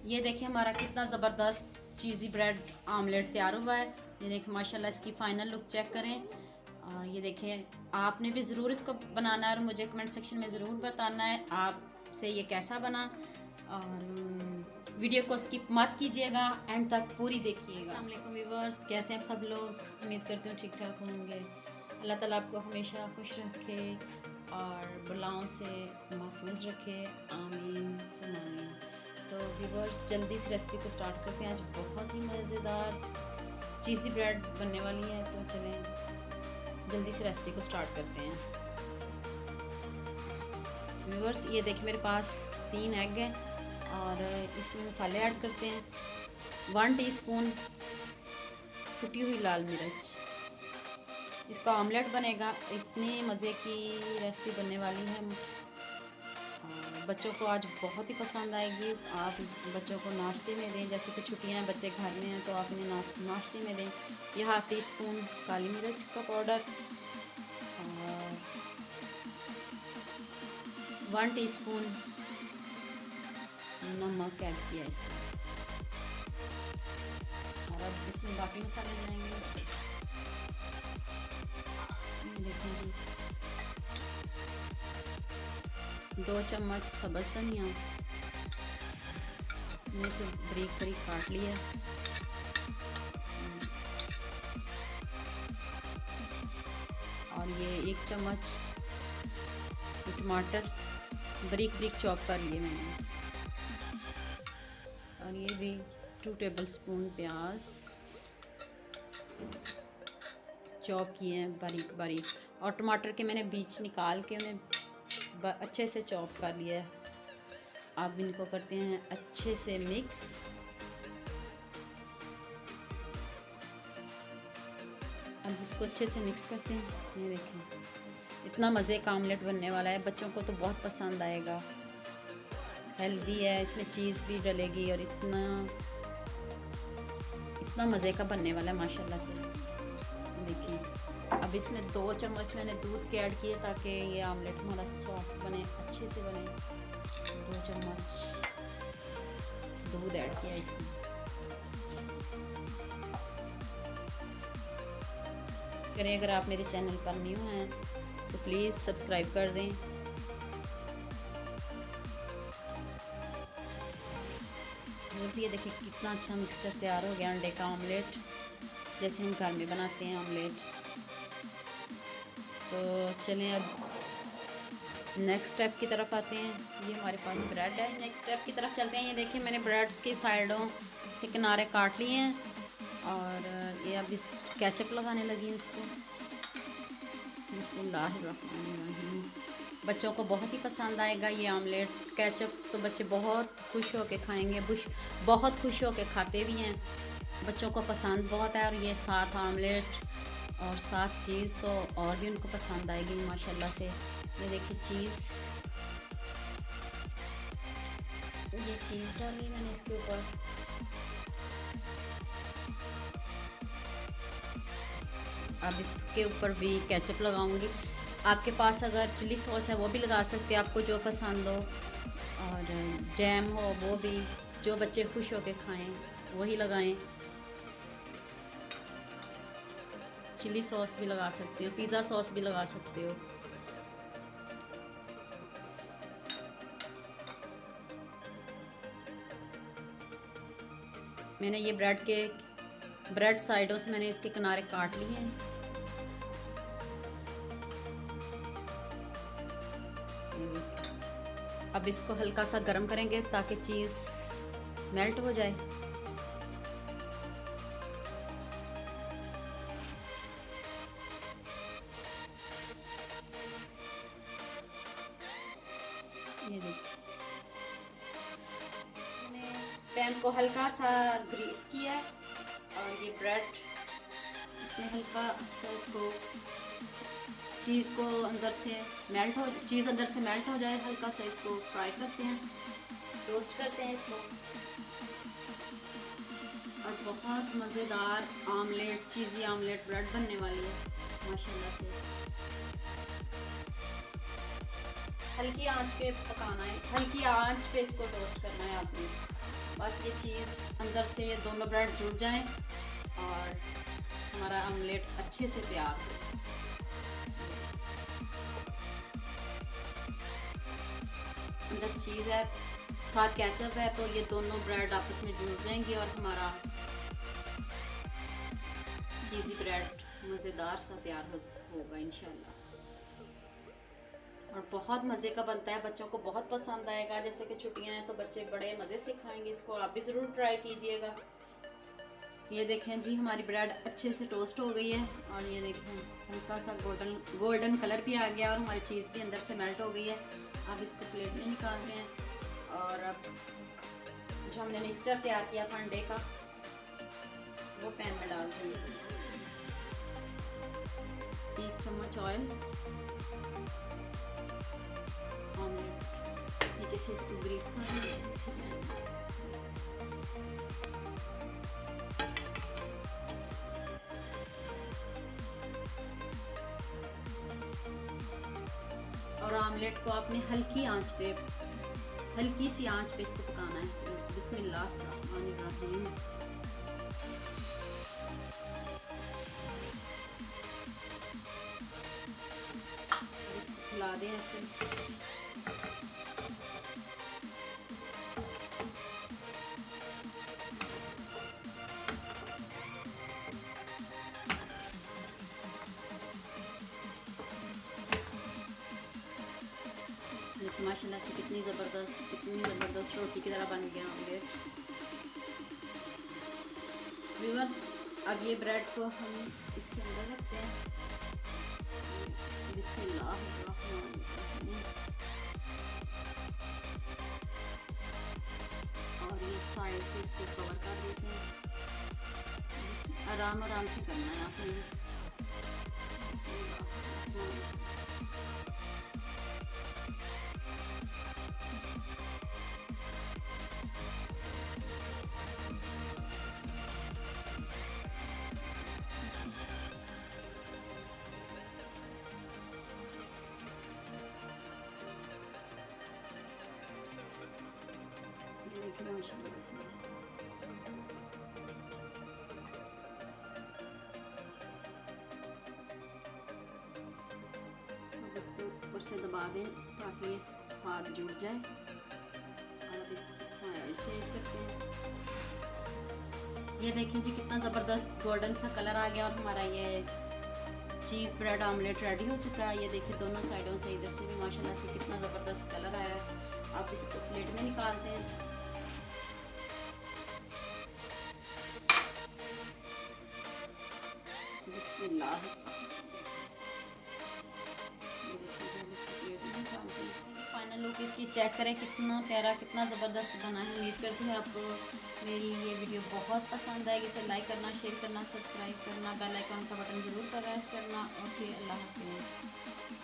ये देखिए हमारा कितना ज़बरदस्त चीज़ी ब्रेड आमलेट तैयार हुआ है। ये देखिए माशाल्लाह, इसकी फ़ाइनल लुक चेक करें। और ये देखिए, आपने भी ज़रूर इसको बनाना है और मुझे कमेंट सेक्शन में ज़रूर बताना है आपसे ये कैसा बना। और वीडियो को स्किप मत कीजिएगा, एंड तक पूरी देखिएगा। अस्सलाम वालेकुम व्यूअर्स, कैसे हैं सब लोग? उम्मीद करते हो ठीक ठाक होंगे। अल्लाह ताला आपको हमेशा खुश रखे और बलाओं से महफूज रखे, आमीन सुम आमीन। तो व्यूअर्स, जल्दी से रेसिपी को स्टार्ट करते हैं। आज बहुत ही मज़ेदार चीज़ी ब्रेड बनने वाली है, तो चलें जल्दी से रेसिपी को स्टार्ट करते हैं। व्यूअर्स, ये देखिए मेरे पास 3 एग हैं और इसमें मसाले ऐड करते हैं। 1 टीस्पून कुटी हुई लाल मिर्च। इसका ऑमलेट बनेगा। इतनी मज़े की रेसिपी बनने वाली है, बच्चों को आज बहुत ही पसंद आएगी। आप बच्चों को नाश्ते में दें, जैसे कि छुट्टियां हैं, बच्चे घर में हैं, तो आप इन्हें नाश्ते में दें। यह 1/2 टीस्पून काली मिर्च का पाउडर और 1 टीस्पून नमक ऐड किया इसमें। और अब इसमें बाकी मसाले जाएंगे। देखें जी, 2 चम्मच सब्ज़ धनिया, मैंने इसे बारीक बारीक काट लिया। और ये 1 चम्मच टमाटर बारीक बारीक चॉप कर लिए मैंने। और ये भी 2 टेबलस्पून प्याज चॉप किए हैं बारीक बारीक। और टमाटर के मैंने बीज निकाल के उन्हें अच्छे से चॉप कर लिया है। अब इनको करते हैं अच्छे से मिक्स। अब इसको अच्छे से मिक्स करते हैं। ये देखें, इतना मज़े का आमलेट बनने वाला है, बच्चों को तो बहुत पसंद आएगा। हेल्दी है, इसमें चीज़ भी डलेगी और इतना मज़े का बनने वाला है माशाल्लाह से। देखिए, अब इसमें 2 चम्मच मैंने दूध के ऐड किए ताकि ये आमलेट हमारा सॉफ्ट बने, अच्छे से बने। 2 चम्मच दूध ऐड किया इसमें। अगर आप मेरे चैनल पर न्यू हैं तो प्लीज़ सब्सक्राइब कर दें। ये देखिए कितना अच्छा मिक्सचर तैयार हो गया अंडे का आमलेट, जैसे हम घर में बनाते हैं आमलेट। तो चलें अब नेक्स्ट स्टेप की तरफ आते हैं। ये हमारे पास ब्रेड है, नेक्स्ट स्टेप की तरफ चलते हैं। ये देखिए मैंने ब्रेड्स की साइडों से किनारे काट लिए हैं और ये अब इस केचप लगाने लगी हूँ इसको। बिस्मिल्लाहिर्रहमानिर्रहीम। बच्चों को बहुत ही पसंद आएगा ये आमलेट। केचप तो बच्चे बहुत खुश होके खाएंगे, बहुत खुश होके खाते भी हैं। बच्चों को पसंद बहुत है। और ये साथ आमलेट और साथ चीज़ तो और भी उनको पसंद आएगी माशाल्लाह से। ये देखिए चीज़, ये चीज़ डाली मैंने इसके ऊपर। अब इसके ऊपर भी केचप लगाऊंगी। आपके पास अगर चिली सॉस है वो भी लगा सकते हैं, आपको जो पसंद हो। और जैम हो वो भी, जो बच्चे खुश होके खाएं वही लगाएं। चिली सॉस भी लगा सकते हो, पिज़्ज़ा सॉस भी लगा सकते हो। मैंने ये ब्रेड साइडों से मैंने इसके किनारे काट लिए हैं। अब इसको हल्का सा गर्म करेंगे ताकि चीज़ मेल्ट हो जाए। ये देखिए, मैंने पैन को हल्का सा ग्रीस किया है और ये ब्रेड इसमें हल्का सा इसको चीज़ अंदर से मेल्ट हो जाए, हल्का सा इसको फ्राई करते हैं, रोस्ट करते हैं इसको। और बहुत मज़ेदार आमलेट, चीज़ी आमलेट ब्रेड बनने वाली है माशाल्लाह से। हल्की आंच पे पकाना है, हल्की आंच पे इसको टोस्ट करना है आपने। बस ये चीज़ अंदर से दोनों ब्रेड जुड़ जाएं और हमारा ऑमलेट अच्छे से तैयार हो। अंदर चीज़ है, साथ केचप है, तो ये दोनों ब्रेड आपस में जुड़ जाएंगी और हमारा चीज़ी ब्रेड मज़ेदार सा तैयार होगा इंशाल्लाह। और बहुत मज़े का बनता है, बच्चों को बहुत पसंद आएगा। जैसे कि छुट्टियां हैं तो बच्चे बड़े मज़े से खाएंगे इसको, आप भी ज़रूर ट्राई कीजिएगा। ये देखें जी, हमारी ब्रेड अच्छे से टोस्ट हो गई है और ये देखें हल्का सा गोल्डन कलर भी आ गया और हमारी चीज़ भी अंदर से मेल्ट हो गई है। अब इसको प्लेट में निकालते हैं और अब जो हमने मिक्सचर तैयार किया था अंडे का, वो पैन में डाल देंगे। 1 चम्मच ऑयल, ऑमलेट नीचे से इसको ग्रीस कर देंगे इसी पैन में। और ऑमलेट को आपने हल्की सी आंच पे इसको पकाना है। बिस्मिल्लाहिर्रहमानिर्रहीम। इसको खिला दें ऐसे। माशाल्लाह से कितनी ज़बरदस्त रोटी की तरह बन गया ऑमलेट। व्यूअर्स, अब ये ब्रेड को हम इसके अंदर रखते हैं। बिस्मिल्लाहिर्रहमानिर्रहीम। और ये साइड से इसको कवर कर देते हैं। आराम से करना है आपने। माशाल्लाह से अब इसको ऊपर से दबा दें ताकि ये साथ जुड़ जाए। और अब इसकी साइड चेंज करते हैं। ये देखें जी, कितना ज़बरदस्त गोल्डन सा कलर आ गया और हमारा ये चीज़ ब्रेड ऑमलेट रेडी हो चुका है। ये देखिए दोनों साइडों से, इधर से भी माशाल्लाह से कितना ज़बरदस्त कलर आया है। आप इसको प्लेट में निकालते हैं। फाइनल लुक इसकी चेक करें, कितना प्यारा, कितना ज़बरदस्त बना है। उम्मीद करती हूँ आपको मेरी ये वीडियो बहुत पसंद आएगी। इसे लाइक करना, शेयर करना, सब्सक्राइब करना, बेल आइकन का बटन ज़रूर प्रेस करना। ओके, अल्लाह हाफ़िज़।